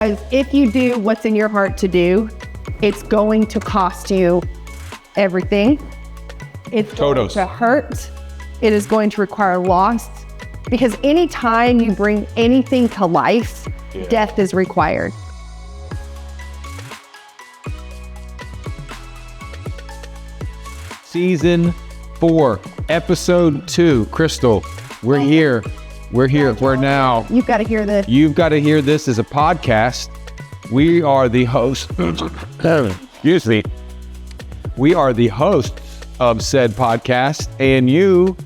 Because if you do what's in your heart to do, it's going to cost you everything. It's going to hurt. It is going to require loss. Because anytime you bring anything to life, death is required. Season 4, episode 2. Crystal, we're here. We're here. We're now. You've got to hear this. You've got to hear this as a podcast. We are the hosts. Excuse me. We are the hosts of said podcast, and you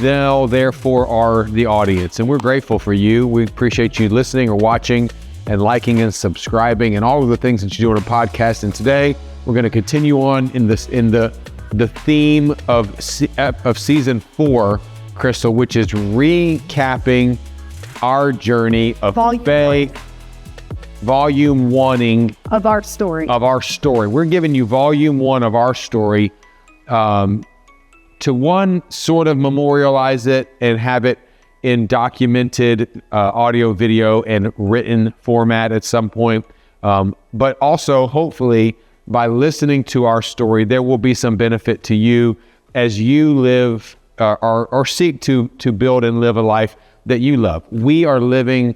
now, therefore, are the audience. And we're grateful for you. We appreciate you listening or watching and liking and subscribing and all of the things that you do on a podcast. And today, we're going to continue on in the theme of season 4, Crystal, which is recapping our journey of faith, volume 1 of our story. We're giving you volume 1 of our story to one, sort of memorialize it and have it in documented audio, video, and written format at some point. But also, hopefully, by listening to our story, there will be some benefit to you as you live or seek to build and live a life that you love. We are living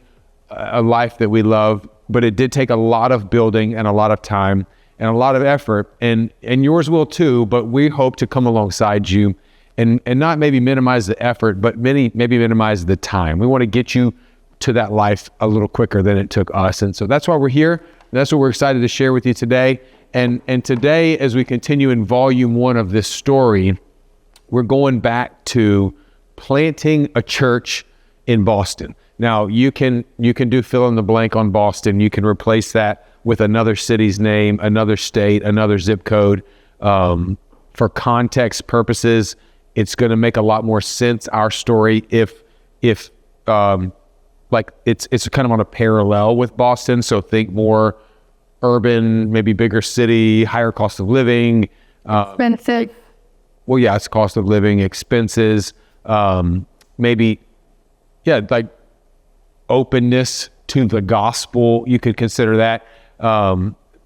a life that we love, but it did take a lot of building and a lot of time and a lot of effort, and yours will too, but we hope to come alongside you and not maybe minimize the effort, but maybe minimize the time. We want to get you to that life a little quicker than it took us. And so that's why we're here. That's what we're excited to share with you today. And today, as we continue in volume 1 of this story, we're going back to planting a church in Boston. Now, you can do fill in the blank on Boston. You can replace that with another city's name, another state, another zip code. For context purposes, it's going to make a lot more sense, our story, if it's kind of on a parallel with Boston. So think more urban, maybe bigger city, higher cost of living. Expensive. Well, yeah, it's cost of living, expenses, maybe, like openness to the gospel. You could consider that.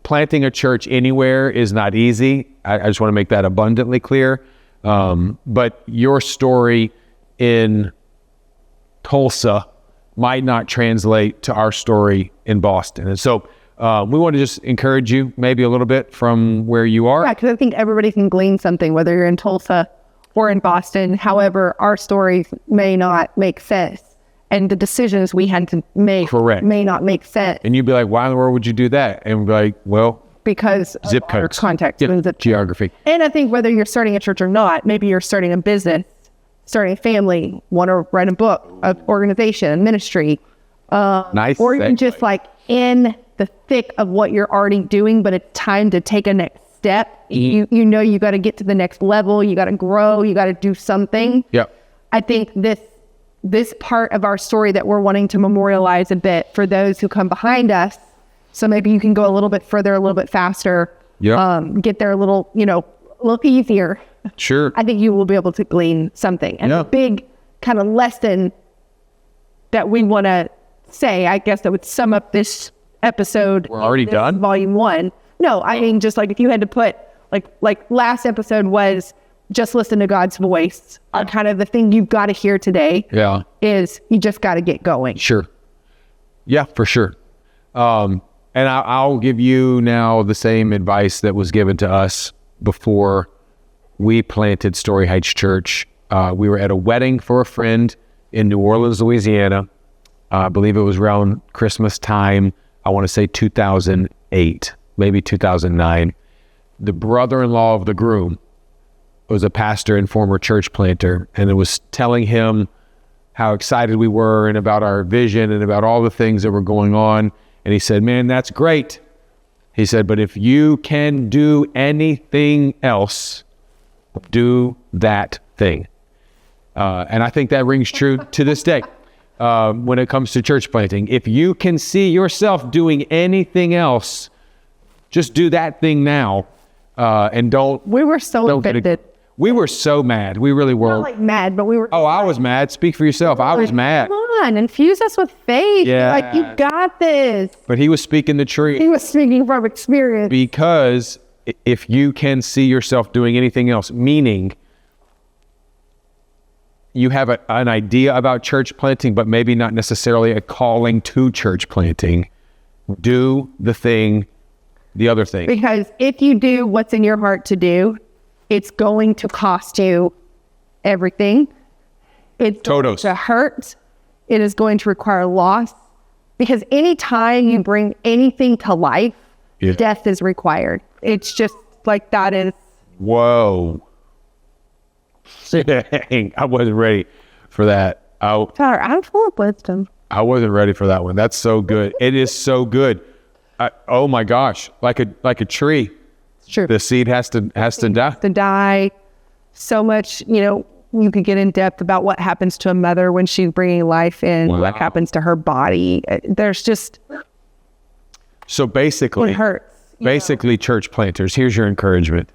Planting a church anywhere is not easy. I just want to make that abundantly clear. But your story in Tulsa might not translate to our story in Boston. And so we want to just encourage you maybe a little bit from where you are. Yeah, because I think everybody can glean something, whether you're in Tulsa or in Boston. However, our stories may not make sense. And the decisions we had to make may not make sense. And you'd be like, why in the world would you do that? And we'd be like, well, because zip codes, context, geography. And I think whether you're starting a church or not, maybe you're starting a business, starting a family, want to write a book, an organization, a ministry, nice, or even just like in the thick of what you're already doing, but it's time to take a next step. You know you got to get to the next level. You got to grow. You got to do something. Yep. I think this part of our story that we're wanting to memorialize a bit for those who come behind us. So maybe you can go a little bit further, a little bit faster, get there a little easier. Sure. I think you will be able to glean something. And the big kind of lesson that we want to say, I guess that would sum up this episode. We're already done? Volume 1. No, I mean, just like if you had to put, like last episode was just listen to God's voice. Kind of the thing you've got to hear today is you just got to get going. Sure. Yeah, for sure. And I'll give you now the same advice that was given to us before we planted StoryHeights Church. We were at a wedding for a friend in New Orleans, Louisiana. I believe it was around Christmas time. I want to say 2008, maybe 2009. The brother-in-law of the groom was a pastor and former church planter, and it was telling him how excited we were and about our vision and about all the things that were going on. And he said, man, that's great. He said, but if you can do anything else, do that thing. And I think that rings true to this day when it comes to church planting. If you can see yourself doing anything else, just do that thing now. And don't. We were so offended. We were so mad. We really were. Not like mad, but we were. Oh, I was mad. Speak for yourself. I was mad. Come on, infuse us with faith. Yeah. Like, you got this. But he was speaking the truth. He was speaking from experience. Because if you can see yourself doing anything else, meaning you have an idea about church planting, but maybe not necessarily a calling to church planting, do the other thing. Because if you do what's in your heart to do, it's going to cost you everything. It's going to hurt. It is going to require loss. Because anytime you bring anything to life, death is required. It's just like that is. Whoa. Dang, I wasn't ready for that. Tyler, I'm full of wisdom. I wasn't ready for that one. That's so good. It is so good. Oh my gosh, like a tree. It's true. The seed has to die. To die. So much, you could get in depth about what happens to a mother when she's bringing life in, what happens to her body. There's just. So basically, it hurts. Basically, church planters, here's your encouragement.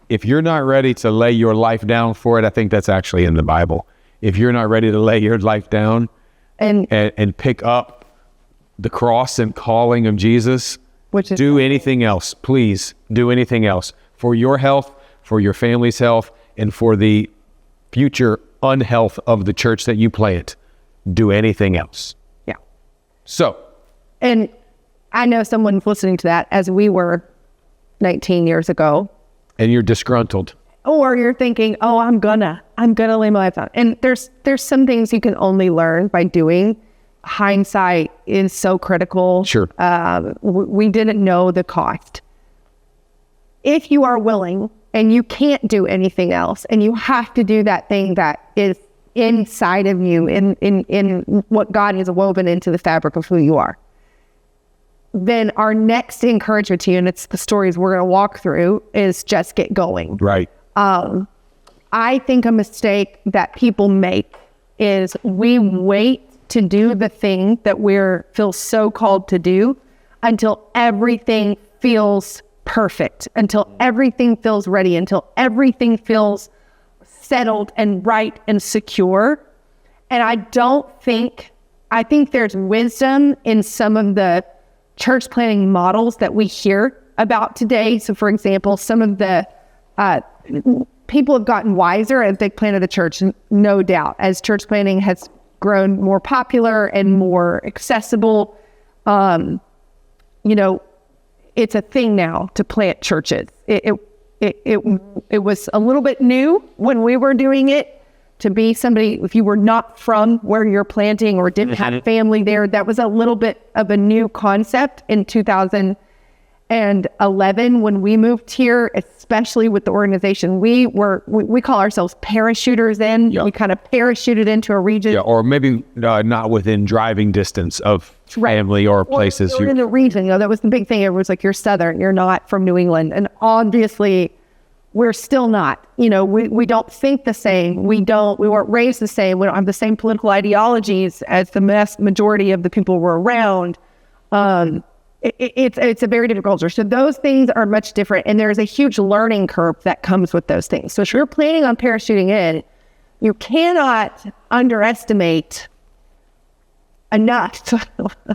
If you're not ready to lay your life down for it, I think that's actually in the Bible. If you're not ready to lay your life down and pick up the cross and calling of Jesus, do anything else. Please do anything else for your health, for your family's health, and for the future unhealth of the church that you plant. Do anything else. Yeah. So. And I know someone's listening to that as we were 19 years ago. And you're disgruntled. Or you're thinking, oh, I'm gonna lay my life down. And there's some things you can only learn by doing. Hindsight is so critical. Sure. We didn't know the cost. If you are willing and you can't do anything else, and you have to do that thing that is inside of you, in what God has woven into the fabric of who you are, then our next encouragement to you, and it's the stories we're going to walk through, is just get going. Right. I think a mistake that people make is we wait to do the thing that feel so called to do until everything feels perfect, until everything feels ready, until everything feels settled and right and secure. And I think there's wisdom in some of the church planting models that we hear about today. So for example, some of the people have gotten wiser as they planted the church, no doubt, as church planting has grown more popular and more accessible. It's a thing now to plant churches. It was a little bit new when we were doing it. To be somebody, if you were not from where you're planting or didn't have family there, that was a little bit of a new concept in 2011 when we moved here, especially with the organization. We call ourselves parachuters in. Yeah. We kind of parachuted into a region. Yeah, or maybe not within driving distance of family or places. Or in the region, that was the big thing. It was like, you're Southern, you're not from New England. And obviously, we're still not. We don't think the same. We weren't raised the same. We don't have the same political ideologies as the majority of the people we're around. It's a very different culture. So those things are much different. And there's a huge learning curve that comes with those things. So if you're planning on parachuting in, you cannot underestimate enough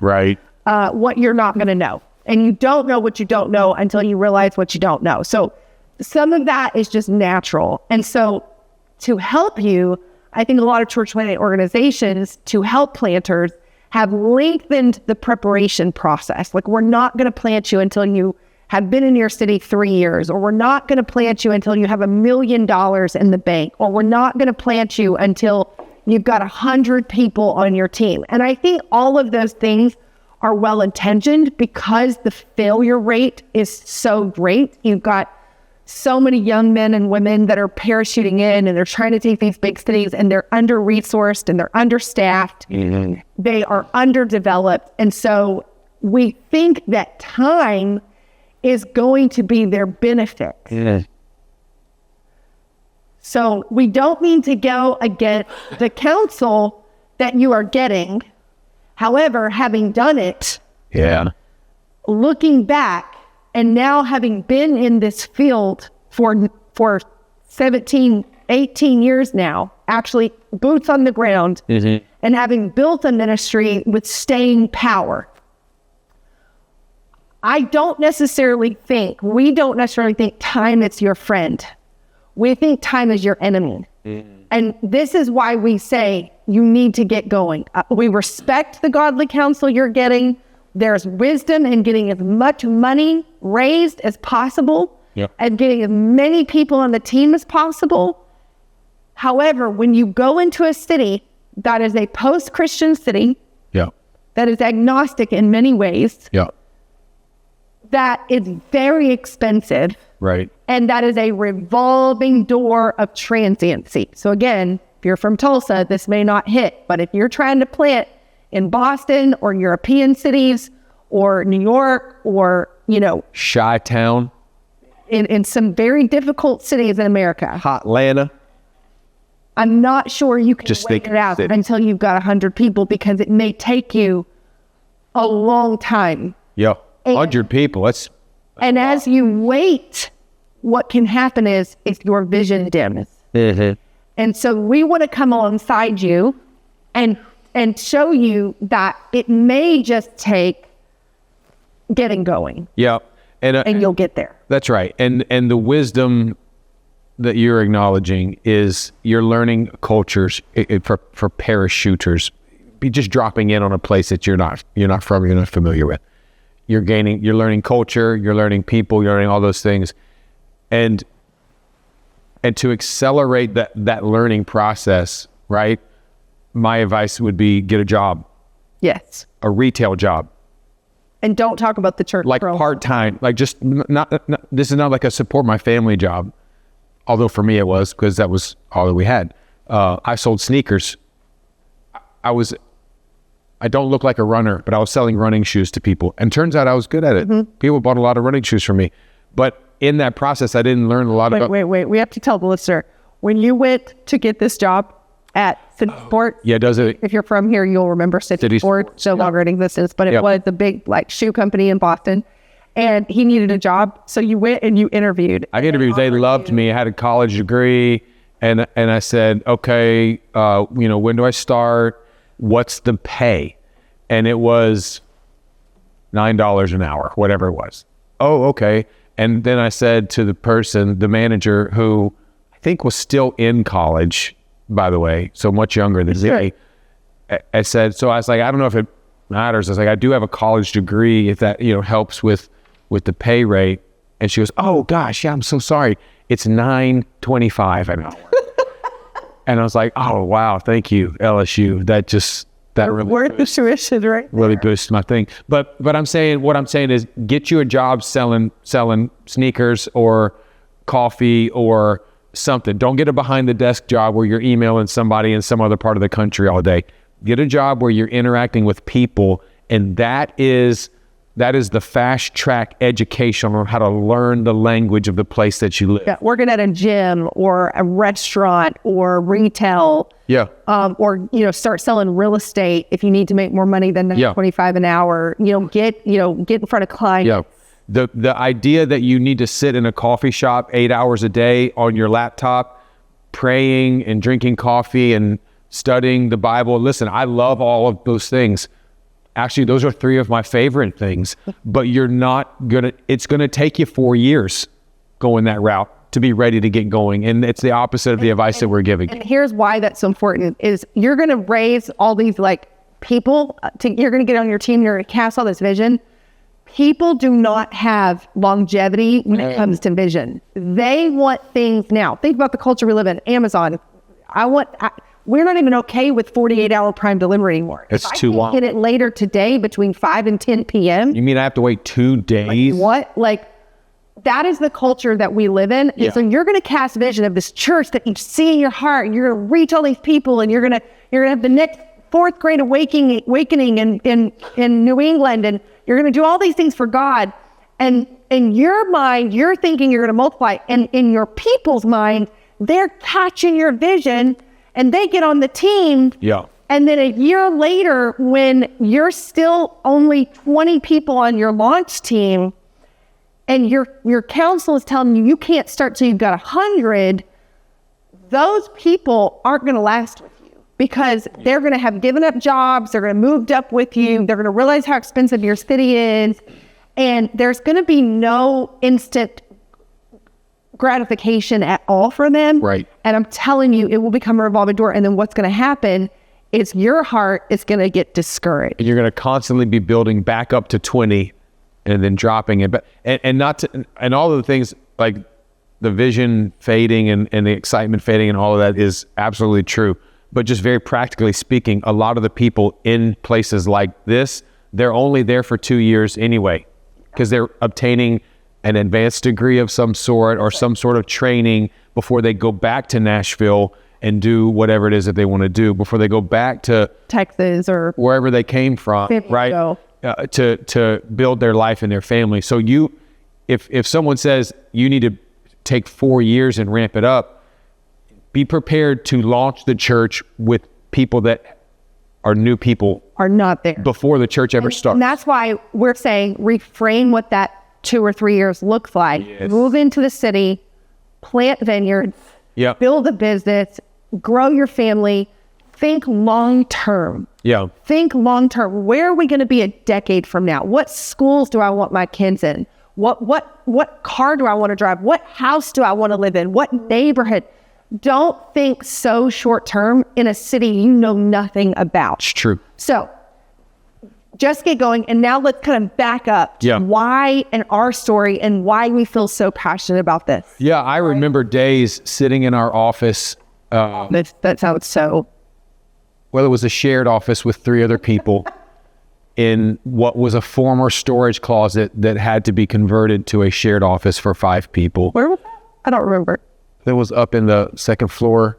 right. What you're not going to know. And you don't know what you don't know until you realize what you don't know. So some of that is just natural. And so to help you, I think a lot of church planting organizations, to help planters, have lengthened the preparation process. Like, we're not going to plant you until you have been in your city 3 years, or we're not going to plant you until you have $1 million in the bank, or we're not going to plant you until you've got 100 people on your team. And I think all of those things are well-intentioned because the failure rate is so great. You've got so many young men and women that are parachuting in, and they're trying to take these big cities, and they're under-resourced and they're understaffed. Mm-hmm. They are underdeveloped. And so we think that time is going to be their benefit. Mm-hmm. So we don't mean to go against the counsel that you are getting. However, having done it, looking back, and now having been in this field for 17, 18 years now, actually boots on the ground, and having built a ministry with staying power. We don't necessarily think time is your friend. We think time is your enemy. And this is why we say you need to get going. We respect the godly counsel you're getting. There's wisdom in getting as much money raised as possible, and getting as many people on the team as possible. However, when you go into a city that is a post-Christian city, that is agnostic in many ways, that is very expensive, right? And that is a revolving door of transiency. So again, if you're from Tulsa, this may not hit, but if you're trying to plant in Boston or European cities or New York or, Chi-town, in some very difficult cities in America, Hotlanta, I'm not sure you can wait it out until you've got 100 people, because it may take you a long time. 100 people. And as you wait, what can happen is your vision dims. And so we want to come alongside you and show you that it may just take getting going. And you'll get there. That's right. And the wisdom that you're acknowledging is you're learning cultures for parachuters. Be just dropping in on a place that you're not from, you're not familiar with. You're learning culture, you're learning people, you're learning all those things. And to accelerate that learning process, right? My advice would be get a job. Yes. A retail job. And don't talk about the church. Like part-time, like just not this is not like a support my family job. Although for me it was, because that was all that we had. I sold sneakers. I don't look like a runner, but I was selling running shoes to people. And turns out I was good at it. People bought a lot of running shoes from me. But in that process, I didn't learn a lot about... Wait. We have to tell the listener. When you went to get this job at City Sport... if you're from here, you'll remember City Sport. No longer in existence, but it was a big shoe company in Boston. And he needed a job. So you went and you interviewed. I interviewed. They loved me. I had a college degree. And I said, okay, when do I start? What's the pay? And it was $9 an hour, whatever it was. Oh, okay. And then I said to the manager, who I think was still in college, by the way, so much younger than me. I said, I was like, I don't know if it matters. I was like, I do have a college degree, if that, helps with the pay rate. And she goes, oh gosh, I'm so sorry. It's $9.25 an hour. And I was like, oh, wow, thank you, LSU. That really worth the tuition, right? Really boosts my thing. But what I'm saying is get you a job selling sneakers or coffee or something. Don't get a behind the desk job where you're emailing somebody in some other part of the country all day. Get a job where you're interacting with people, and that is the fast track education on how to learn the language of the place that you live. Yeah, working at a gym or a restaurant or retail. Or start selling real estate if you need to make more money than $25 an hour. Get in front of clients. The idea that you need to sit in a coffee shop 8 hours a day on your laptop, praying and drinking coffee and studying the Bible. Listen, I love all of those things. Actually, those are 3 of my favorite things, but it's gonna take you 4 years going that route to be ready to get going. And it's the opposite of the advice that we're giving. And here's why that's so important is you're gonna raise all these people, you're gonna get on your team, you're gonna cast all this vision. People do not have longevity when it comes to vision. They want things now. Think about the culture we live in, Amazon. We're not even okay with 48-hour prime delivery anymore. It's too long. Get it later today between 5 and 10 p.m. You mean I have to wait 2 days? That is the culture that we live in. And so you're going to cast vision of this church that you see in your heart, and you're going to reach all these people, and you're going to have the next 4th grade awakening in New England, and you're going to do all these things for God. And in your mind, you're thinking you're going to multiply. And in your people's mind, they're catching your vision, and they get on the team. And then a year later, when you're still only 20 people on your launch team, and your council is telling you can't start till you've got 100, those people aren't going to last with you because they're going to have given up jobs. They're going to moved up with you. They're going to realize how expensive your city is. And there's going to be no instant gratification at all for them. Right. And I'm telling you, it will become a revolving door. And then what's going to happen is your heart is going to get discouraged. And you're going to constantly be building back up to 20 and then dropping it. But, and all of the things like the vision fading and the excitement fading and all of that is absolutely true. But just very practically speaking, a lot of the people in places like this, they're only there for 2 years anyway, because they're obtaining an advanced degree of some sort or some sort of training before they go back to Nashville and do whatever it is that they want to do before they go back to Texas or wherever they came from, right? To build their life and their family. So if someone says you need to take 4 years and ramp it up, be prepared to launch the church with people that are new people, are not there before the church ever starts. And that's why we're saying reframe what that 2 or 3 years looks like. Yes. Move into the city, plant vineyards, build a business, grow your family, think long term. Yeah. Think long term. Where are we going to be a decade from now? What schools do I want my kids in? What car do I want to drive? What house do I want to live in? What neighborhood? Don't think so short term in a city you know nothing about. It's true. So just get going. And now let's kind of back up to why and our story and why we feel so passionate about this. Yeah, I remember days sitting in our office. That sounds so. Well, it was a shared office with 3 other people in what was a former storage closet that had to be converted to a shared office for 5 people. Where was that? I don't remember. It was up in the 2nd floor.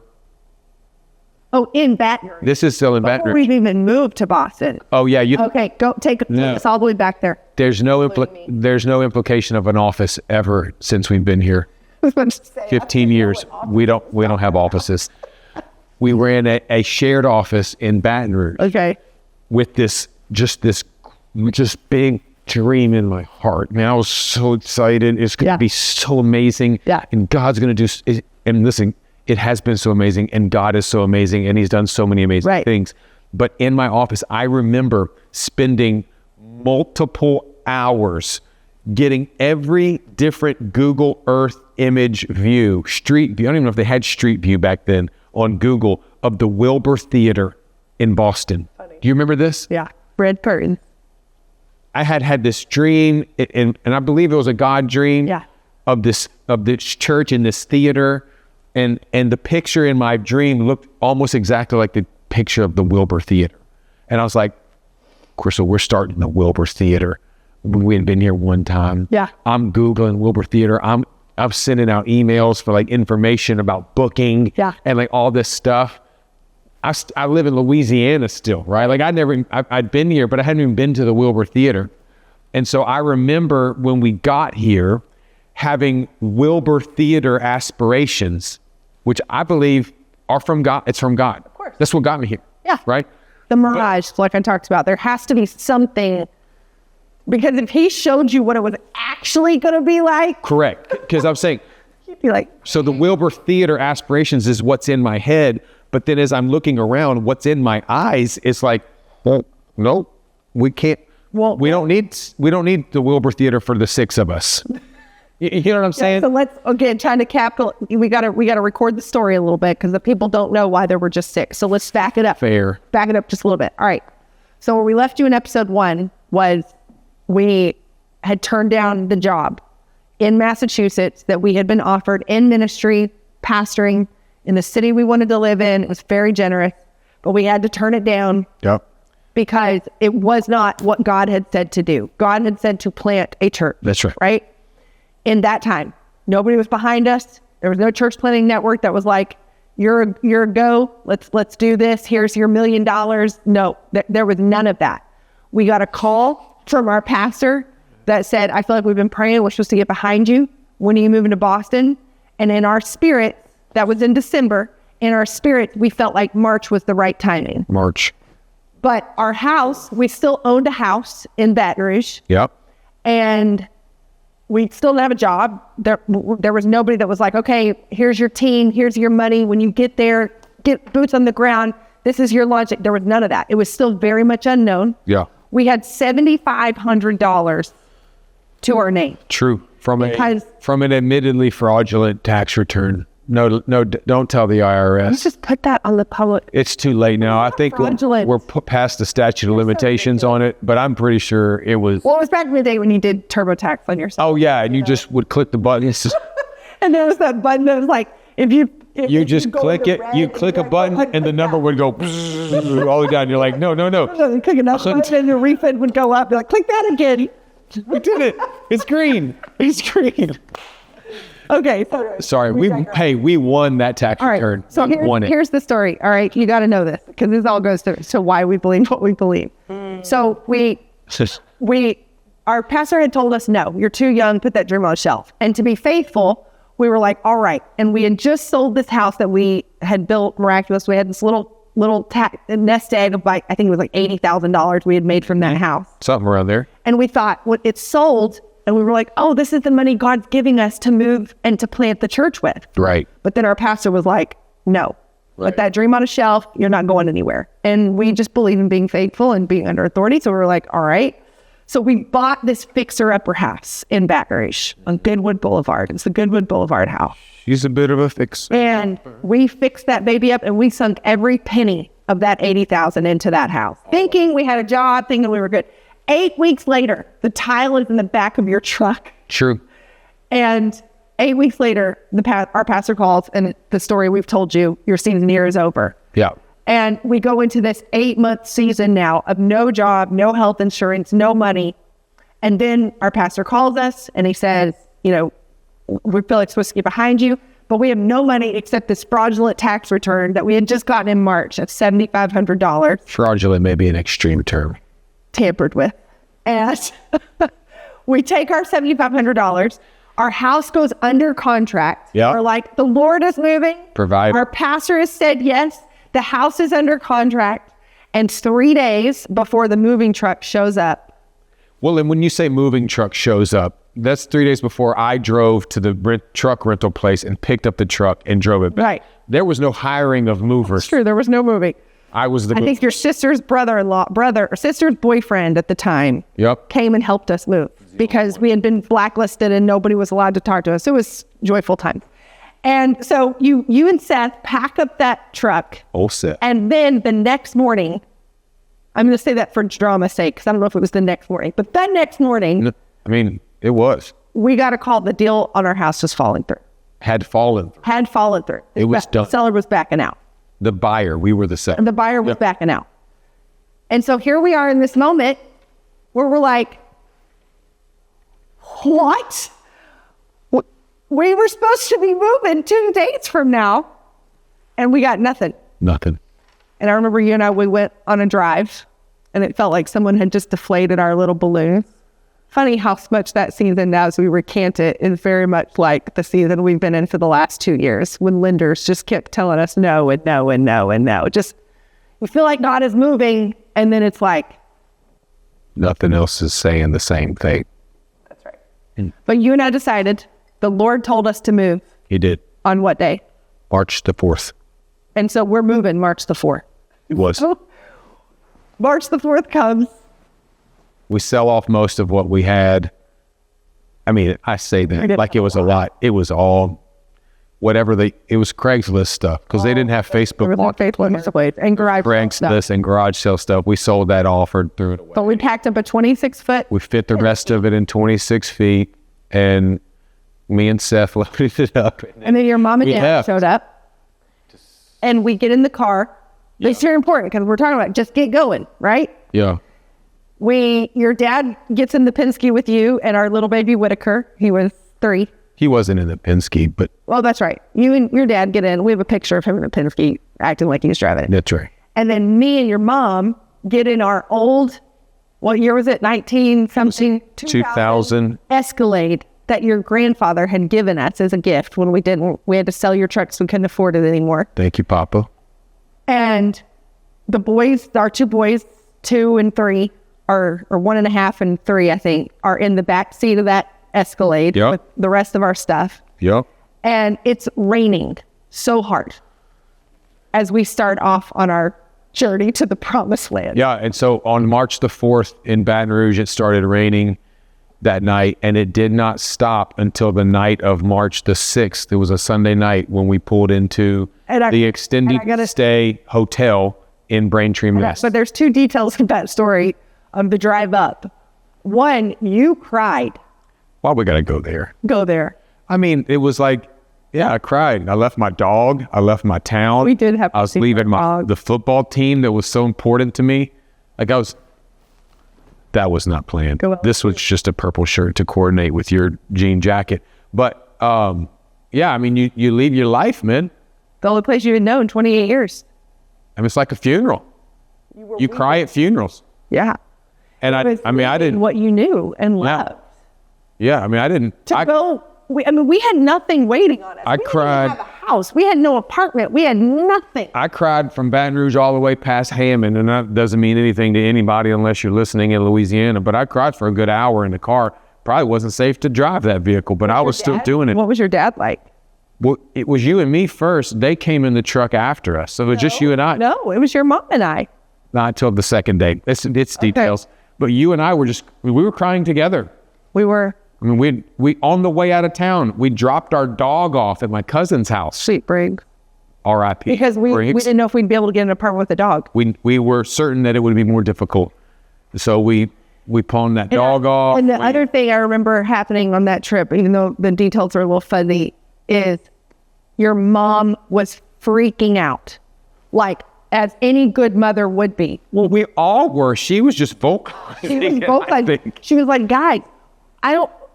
Oh, in Baton Rouge. This is still in Baton Rouge. We've even moved to Boston. Oh yeah, okay, go take us all the way back there. There's no implication of an office ever since we've been here. 15 years. We don't have offices. We were in a shared office in Baton Rouge. Okay. With this big dream in my heart. Man, I was so excited. It's going to be so amazing. Yeah. And God's going to do, and listen, it has been so amazing, and God is so amazing, and he's done so many amazing things. But in my office, I remember spending multiple hours getting every different Google Earth image view, street view. I don't even know if they had street view back then on Google, of the Wilbur Theater in Boston. Funny. Do you remember this? Yeah. Red curtains. I had this dream, and I believe it was a God dream of this church in this theater. And the picture in my dream looked almost exactly like the picture of the Wilbur Theater. And I was like, Crystal, we're starting the Wilbur Theater. We had been here one time. Yeah. I'm Googling Wilbur Theater. I'm sending out emails for like information about booking and like all this stuff. I live in Louisiana still, right? Like I'd been here, but I hadn't even been to the Wilbur Theater. And so I remember when we got here having Wilbur Theater aspirations, which I believe are from God. It's from God. Of course. That's what got me here. Yeah. Right? The mirage, like I talked about, there has to be something, because if he showed you what it was actually going to be like. Correct. Because I'm saying, you'd be like, so the Wilbur Theater aspirations is what's in my head. But then as I'm looking around, what's in my eyes, it's like, well, no, we can't. Well, we don't need the Wilbur Theater for the 6 of us. You know what I'm saying? So let's, again, trying to we gotta record the story a little bit, because the people don't know why there were just 6. So let's back it up. Fair. Back it up just a little bit. All right. So where we left you in episode 1 was we had turned down the job in Massachusetts that we had been offered in ministry, pastoring in the city we wanted to live in. It was very generous, but we had to turn it down. Yep. Because it was not what God had said to do. God had said to plant a church. That's right. Right? In that time, nobody was behind us. There was no church planting network that was like, you're a go. Let's do this. Here's your $1 million. No, there was none of that. We got a call from our pastor that said, I feel like we've been praying. We're supposed to get behind you. When are you moving to Boston? And in our spirit, that was in December. In our spirit, we felt like March was the right timing. March. But our house, we still owned a house in Baton Rouge. Yep. And we still didn't have a job. There was nobody that was like, okay, here's your team, here's your money. When you get there, get boots on the ground. This is your lunch. There was none of that. It was still very much unknown. Yeah. We had $7,500 to our name. True. From an admittedly fraudulent tax return. No, don't tell the IRS. Let's just put that on the public. It's too late now. I think we're past the statute of limitations on it, but I'm pretty sure it was. Well, it was back in the day when you did TurboTax on yourself. Oh yeah, and you just would click the button. And there was that button that was like, if you just click it, you click a button, and the number would go all the way down. You're like, no. Click enough button, and the refund would go up. You're like, click that again. We did it. It's green. It's green. Okay. Sorry, we won that tax return. So here's the story. All right, you got to know this because this all goes to why we believe what we believe. So our pastor had told us, no, you're too young, put that dream on a shelf. And to be faithful, we were like, all right. And we had just sold this house that we had built miraculous. We had this little nest egg of I think it was like $80,000 we had made from that house. Something around there. And we thought, well, it's sold. And we were like, oh, this is the money God's giving us to move and to plant the church with. Right. But then our pastor was like, no, put that dream on a shelf. You're not going anywhere. And we just believe in being faithful and being under authority. So we were like, all right. So we bought this fixer-upper house in Baton Rouge on Goodwood Boulevard. It's the Goodwood Boulevard house. She's a bit of a fixer. And we fixed that baby up and we sunk every penny of that $80,000 into that house, thinking we had a job, thinking we were good. 8 weeks later, the tile is in the back of your truck. True. And 8 weeks later, our pastor calls, and the story we've told you, your season here is over. Yeah. And we go into this 8-month season now of no job, no health insurance, no money. And then our pastor calls us and he says, we feel like we're supposed to get behind you, but we have no money except this fraudulent tax return that we had just gotten in March of $7,500. Fraudulent may be an extreme term. Tampered with. And we take our $7,500. Our house goes under contract. Yeah. We're like, the Lord is moving. Provide. Our pastor has said yes. The house is under contract. And 3 days before the moving truck shows up. Well, and when you say moving truck shows up, that's 3 days before I drove to the truck rental place and picked up the truck and drove it back. Right. There was no hiring of movers. It's true. There was no moving. I think your sister's sister's boyfriend at the time came and helped us move because we had been blacklisted and nobody was allowed to talk to us. It was joyful time. And so you and Seth pack up that truck. Oh, Seth. And then the next morning, I'm going to say that for drama's sake because I don't know if it was the next morning, but that next morning. I mean, it was. We got a call. The deal on our house was falling through. Had fallen through. It was done. The seller was backing out. The buyer, we were the seller. And the buyer was backing out. And so here we are in this moment where we're like, what? We were supposed to be moving 2 days from now, and we got nothing. Nothing. And I remember you and I, we went on a drive, and it felt like someone had just deflated our little balloon. Funny how much that season now, as we recant it, is very much like the season we've been in for the last 2 years, when lenders just kept telling us no and no and no and no. Just, we feel like God is moving, and then it's like nothing else is saying the same thing. That's right. But you and I decided the Lord told us to move. He did. On what day? March the 4th. And so we're moving March the 4th. It was. March the 4th comes. We sell off most of what we had. I mean, I say that like it was a lot. It was all it was Craigslist stuff because they didn't have Facebook. There was Facebook and garage Craigslist and garage sale stuff. We sold that off or threw it away. But we packed up a 26-foot. We fit the rest of it in 26 feet, and me and Seth loaded it up. And then your mom and dad showed up, and we get in the car. Yeah. It's very important because we're talking about just get going, right? Yeah. Your dad gets in the Penske with you and our little baby Whitaker. He was 3. He wasn't in the Penske, but... Well, that's right. You and your dad get in. We have a picture of him in the Penske acting like he was driving it. That's right. And then me and your mom get in our old, what year was it? 19-something? 2000. Escalade that your grandfather had given us as a gift when we had to sell your trucks. We couldn't afford it anymore. Thank you, Papa. And the boys, our 2 boys, 2 and 3, or 1.5 and 3, I think, are in the back seat of that Escalade with the rest of our stuff. Yep. And it's raining so hard as we start off on our journey to the promised land. Yeah. And so on March the 4th in Baton Rouge, it started raining that night, and it did not stop until the night of March the 6th. It was a Sunday night when we pulled into the extended stay hotel in Braintree, Mass. But there's two details of that story of the drive up. One, you cried. Why we gotta go there? Go there. I mean, it was like, yeah, I cried. I left my dog. I left my town. We did have to I was leaving the football team that was so important to me. Like that was not planned. This was just a purple shirt to coordinate with your jean jacket. But yeah, I mean, you leave your life, man. The only place you would know in 28 years. I mean, it's like a funeral. You cry at funerals. Yeah. And I didn't. What you knew and loved. Yeah, I mean, I didn't. We had nothing waiting on us. I cried. We didn't have a house. We had no apartment. We had nothing. I cried from Baton Rouge all the way past Hammond, and that doesn't mean anything to anybody unless you're listening in Louisiana. But I cried for a good hour in the car. Probably wasn't safe to drive that vehicle, but I was still doing it. What was your dad like? Well, it was you and me first. They came in the truck after us, so it was just you and I. No, it was your mom and I. Not until the second day. It's details. But you and I were we were crying together. We were. I mean, we on the way out of town, we dropped our dog off at my cousin's house. Sweet Briggs. R.I.P. Because we didn't know if we'd be able to get an apartment with a dog. We were certain that it would be more difficult. So we pawned that dog off. And the other thing I remember happening on that trip, even though the details are a little fuzzy, is your mom was freaking out. Like, as any good mother would be. Well, we all were. She was just vocalizing. She was vocalizing. She was like, guys,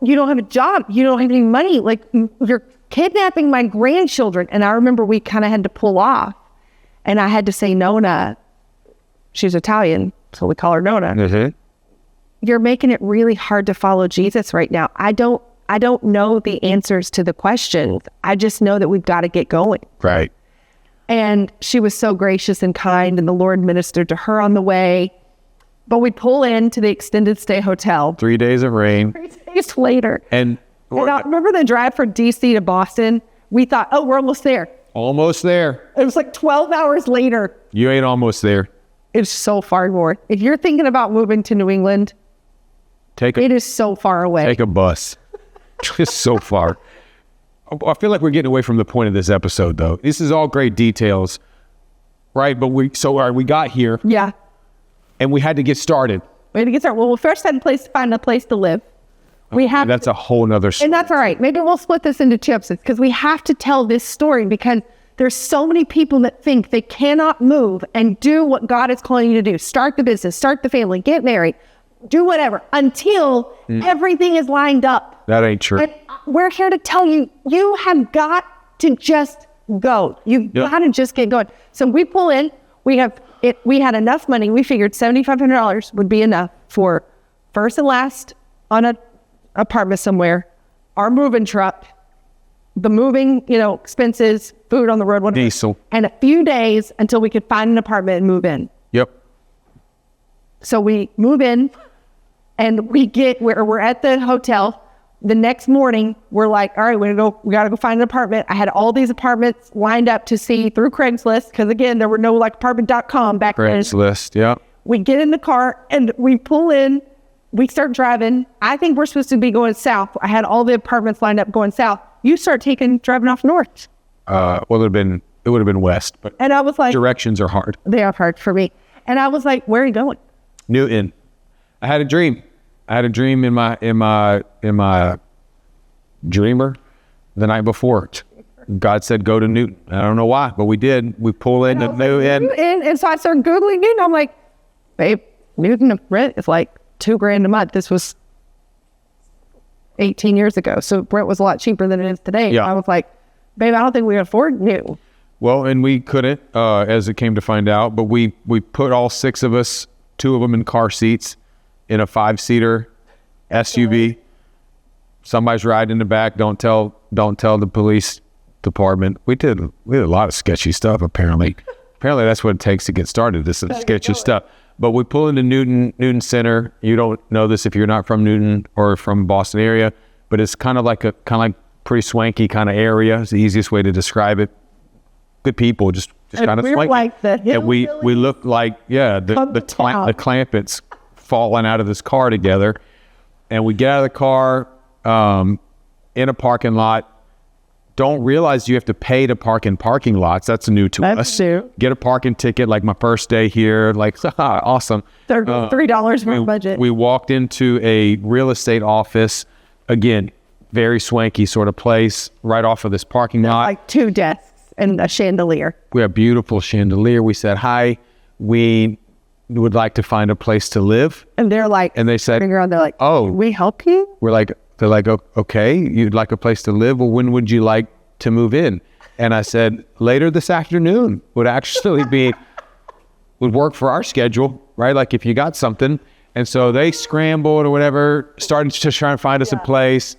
you don't have a job. You don't have any money. Like, you're kidnapping my grandchildren. And I remember we kind of had to pull off. And I had to say, Nona, she's Italian, so we call her Nona. Mm-hmm. You're making it really hard to follow Jesus right now. I don't know the answers to the questions. I just know that we've got to get going. Right. And she was so gracious and kind, and the Lord ministered to her on the way. But we pull into the extended stay hotel. 3 days of rain. 3 days later. And I remember the drive from DC to Boston. We thought, oh, we're almost there. Almost there. It was like 12 hours later. You ain't almost there. It's so far north. If you're thinking about moving to New England, it is so far away. Take a bus. It's so far. I feel like we're getting away from the point of this episode, though. This is all great details, right? But we got here. Yeah. And we had to get started. Well, we first had to find a place to live. That's a whole nother story. And that's all right. Maybe we'll split this into two episodes because we have to tell this story because there's so many people that think they cannot move and do what God is calling you to do. Start the business, start the family, get married, do whatever until everything is lined up. That ain't true. And we're here to tell you, you have got to just go. You've got to just get going. So we pull in, we had enough money. We figured $7,500 would be enough for first and last on an apartment somewhere, our moving truck, the moving, expenses, food on the road, whatever, diesel, and a few days until we could find an apartment and move in. Yep. So we move in and we're at the hotel. The next morning, we're like, all right, we got to go find an apartment. I had all these apartments lined up to see through Craigslist. Cause again, there were no apartment.com back then. Craigslist. Yeah. We get in the car and we pull in, we start driving. I think we're supposed to be going south. I had all the apartments lined up going south. You start driving off north. Well, it would have been west, but and I was like, directions are hard. They are hard for me. And I was like, where are you going? Newton. I had a dream in my dreamer the night before. God said, go to Newton. I don't know why, but we did. We pull in to Newton. And so I started Googling Newton. I'm like, babe, Newton rent is like $2,000 a month. This was 18 years ago. So rent was a lot cheaper than it is today. Yeah. I was like, babe, I don't think we can afford Newton. Well, and we couldn't, as it came to find out, but we put all 6 of us, 2 of them in car seats in a 5-seater SUV. Somebody's riding in the back. Don't tell the police department. We did a lot of sketchy stuff, apparently. Apparently that's what it takes to get started. This is sketchy stuff. But we pull into Newton Center. You don't know this if you're not from Newton or from Boston area. but it's kind of like pretty swanky kind of area. It's the easiest way to describe it. Good people, just kind of swanky. Like the and we look like the Clampetts falling out of this car together. And we get out of the car in a parking lot. Don't realize you have to pay to park in parking lots. That's new to us. True. Get a parking ticket, like my first day here. Like, awesome. $3 for budget. We walked into a real estate office. Again, very swanky sort of place, right off of this parking lot. Like 2 desks and a chandelier. We have a beautiful chandelier. We said, hi, we would like to find a place to live. And they're like, and they said, they're like, oh, we help you? They're like, okay, you'd like a place to live? Well, when would you like to move in? And I said, later this afternoon would actually would work for our schedule, right? Like if you got something. And so they scrambled or whatever, started to try and find us a place.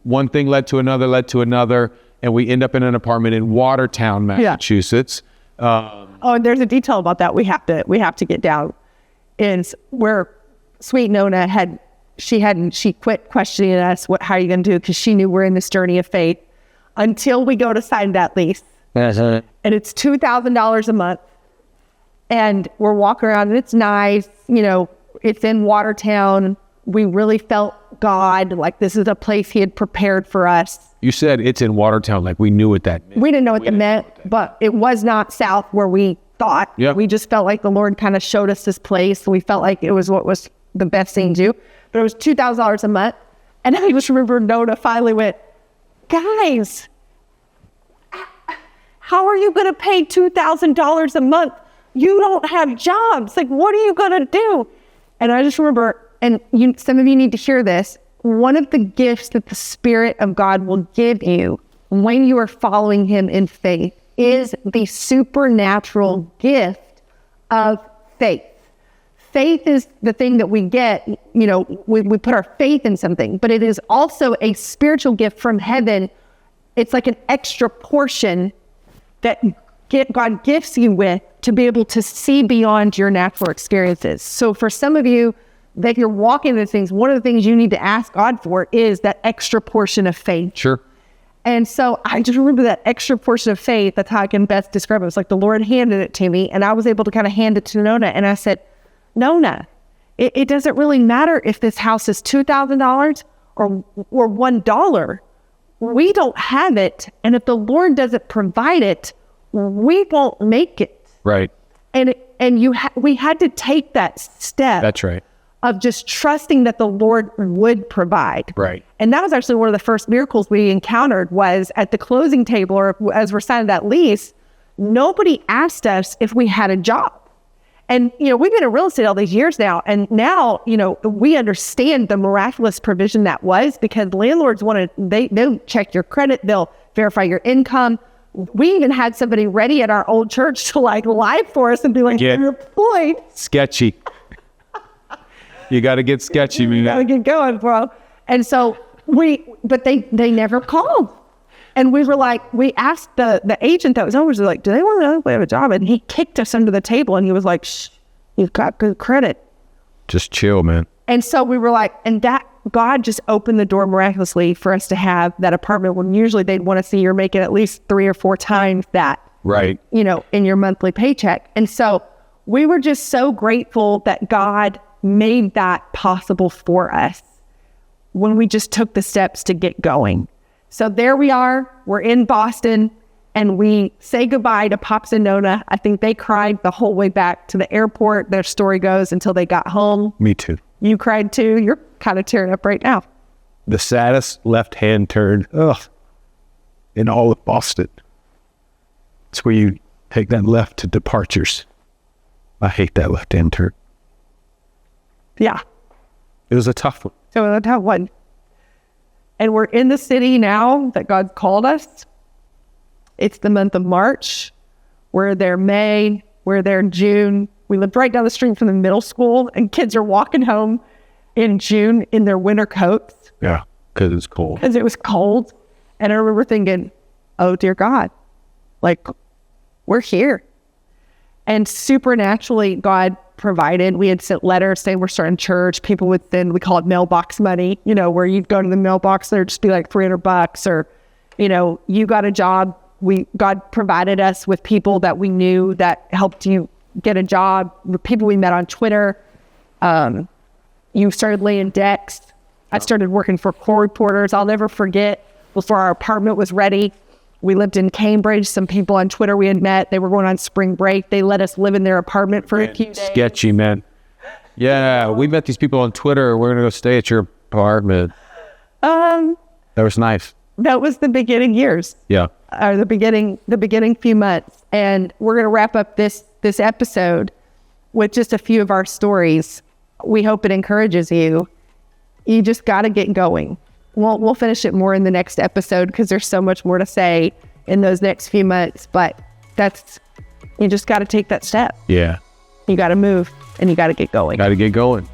One thing led to another, and we end up in an apartment in Watertown, Massachusetts. And there's a detail about that we have to get down. Is where sweet Nona she quit questioning us, how are you going to do? Because she knew we're in this journey of faith until we go to sign that lease. And it's $2,000 a month. And we're walking around and it's nice. It's in Watertown. We really felt God, like this is a place he had prepared for us. You said it's in Watertown, like we knew what that meant. We didn't know what that meant, but it was not south where we thought. Yep. We just felt like the Lord kind of showed us this place. We felt like it was what was the best thing to do. But it was $2,000 a month. And I just remember Nona finally went, guys, how are you going to pay $2,000 a month? You don't have jobs. Like, what are you going to do? And I just remember, and some of you need to hear this, one of the gifts that the Spirit of God will give you when you are following him in faith is the supernatural gift of faith. Faith is the thing that we get, we put our faith in something, but it is also a spiritual gift from heaven. It's like an extra portion that God gifts you with to be able to see beyond your natural experiences. So for some of you that you're walking into things, one of the things you need to ask God for is that extra portion of faith. Sure. And so I just remember that extra portion of faith. That's how I can best describe it. It was like the Lord handed it to me, and I was able to kind of hand it to Nona. And I said, Nona, it doesn't really matter if this house is $2,000 or $1. We don't have it. And if the Lord doesn't provide it, we won't make it. Right. And we had to take that step. That's right. Of just trusting that the Lord would provide. Right. And that was actually one of the first miracles we encountered was at the closing table, or as we're signing that lease, nobody asked us if we had a job. And, we've been in real estate all these years now. And now, we understand the miraculous provision that was, because landlords they'll check your credit. They'll verify your income. We even had somebody ready at our old church to lie for us and be like, you're employed. Sketchy. You got to get sketchy, man. You got to get going, bro. And so but they never called. And we were like, we asked the agent that was over, like, do they want to know if we have a job? And he kicked us under the table and he was like, shh, you've got good credit. Just chill, man. And so we were like, and that God just opened the door miraculously for us to have that apartment when usually they'd want to see you're making at least 3 or 4 times that, right? In your monthly paycheck. And so we were just so grateful that God made that possible for us when we just took the steps to get going. So there we are, we're in Boston, and we say goodbye to Pops and Nona. I think they cried the whole way back to the airport. Their story goes until they got home. Me too. You cried too. You're kind of tearing up right now. The saddest left-hand turn in all of Boston. It's where you take that left to departures. I hate that left-hand turn. Yeah. It was a tough one. So it was a tough one. And we're in the city now that God's called us. It's the month of March. We're there May. We're there June. We lived right down the street from the middle school, and kids are walking home in June in their winter coats. Yeah, because it's cold. Because it was cold. And I remember thinking, oh, dear God, like, we're here. And supernaturally, God provided. We had sent letters saying we're starting church. People would send, we call it mailbox money, you know, where you'd go to the mailbox, there'd just be like $300 or, you know, you got a job. God provided us with people that we knew that helped you get a job. The people we met on Twitter. You started laying decks. I started working for Core Reporters. I'll never forget, before our apartment was ready, we lived in Cambridge. Some people on Twitter we had met, they were going on spring break. They let us live in their apartment for a few days. Sketchy, man. Yeah, we met these people on Twitter. We're going to go stay at your apartment. That was nice. That was the beginning years. Yeah. Or the beginning few months. And we're going to wrap up this episode with just a few of our stories. We hope it encourages you. You just got to get going. We'll finish it more in the next episode because there's so much more to say in those next few months. But you just got to take that step. Yeah. You got to move and you got to get going. Got to get going.